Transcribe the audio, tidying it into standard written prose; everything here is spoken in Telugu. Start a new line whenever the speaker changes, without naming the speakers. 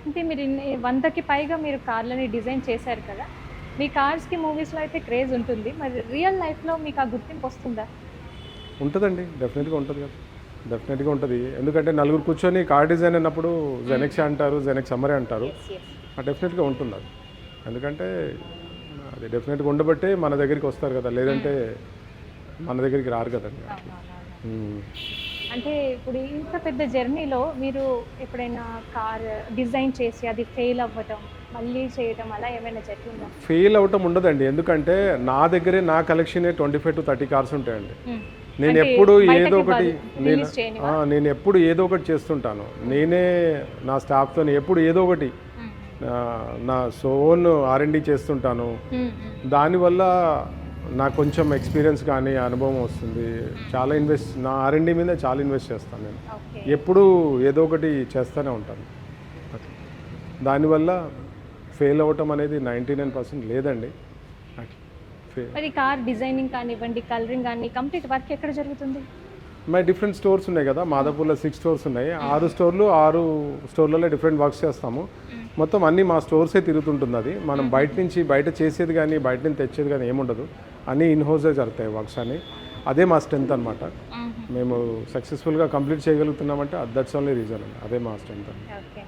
అంటే మీరు 100కి పైగా మీరు కార్లని డిజైన్ చేశారు కదా! మీ కార్స్‌కి మూవీస్‌లో అయితే క్రేజ్ ఉంటుంది. మరి రియల్ లైఫ్‌లో మీకు ఆ గుర్తింపు వస్తుందా?
ఉంటదండి. డెఫినెట్‌గా ఉంటది కదా! డెఫినెట్‌గా ఉంటది. ఎందుకంటే నలుగురు కూర్చొని కార్ డిజైన్ అన్నప్పుడు జెనెక్స్ అంటారు, జెనెక్స్ సమ్మరే అంటారు.
యెస్. యెస్.
డెఫినెట్‌గా ఉంటుందది. ఎందుకంటే అది డెఫినెట్‌గా ఉండబట్టే మన దగ్గరికి వస్తారు కదా! లేదంటే మన దగ్గరికి రారు కదండీ.
అవునవునవును.
హ్మ్.
అంటే ఇప్పుడు ఇంత పెద్ద జర్నీలో మీరు ఎప్పుడైనా కార్ డిజైన్ చేసి అది ఫెయిల్ అవ్వటం, మళ్ళీ చేయటం అలా ఏమైనా జరిగిందా?
ఫెయిల్ అవ్వటం ఉండదండి. ఎందుకంటే నా దగ్గరే నా కలెక్షనే 25-30 కార్స్ ఉంటాయండి.
హ్మ్. అంటే
నేనెప్పుడు ఏదో
బయటకి
ఒకటి
రిలీజ్ చేయనివా?
నేనెప్పుడు ఏదో ఒకటి చేస్తుంటాను. నేనే నా స్టాఫ్‌తోని ఎప్పుడు ఏదో ఒకటి
హ్మ్.
నా ఓన్ ఆర్&డి చేస్తుంటాను.
హ్మ్. హ్మ్.
దానివల్ల నాకు కొంచెం ఎక్స్‌పీరియన్స్ కానీ, అనుభవం వస్తుంది. చాలా నా ఆర్&డి మీద చాలా ఇన్వెస్ట్ చేస్తాను నేను.
ఓకే.
ఎప్పుడూ ఏదో ఒకటి చేస్తూనే ఉంటాను. అట్లా. దానివల్ల ఫెయిల్ అవ్వటం అనేది 99% లేదండి. అట్లా.
మరి కార్ డిజైనింగ్ కానివ్వండి, కలరింగ్ గాని కంప్లీట్ వర్క్ ఎక్కడ జరుగుతుంది?
మై డిఫరెంట్ స్టోర్స్ ఉన్నాయి కదా, మాదాపూర్లో 6 స్టోర్స్ ఉన్నాయి. 6 స్టోర్లు 6 స్టోర్లలో డిఫరెంట్ వర్క్స్ చేస్తాము. మొత్తం అన్నీ మా స్టోర్సే తిరుగుతుంటుంది. అది మనం బయట చేసేది కానీ బయట నుంచి తెచ్చేది కానీ ఏముండదు. అన్నీ ఇన్ హౌసే జరుగుతాయి వర్క్స్ అని. అదే మా స్ట్రెంత్ అనమాట. మేము సక్సెస్ఫుల్గా కంప్లీట్ చేయగలుగుతున్నామంటే దట్స్ ఓన్లీ రీజన్ అండి. అదే మా స్ట్రెంత్ అండి.
ఓకే.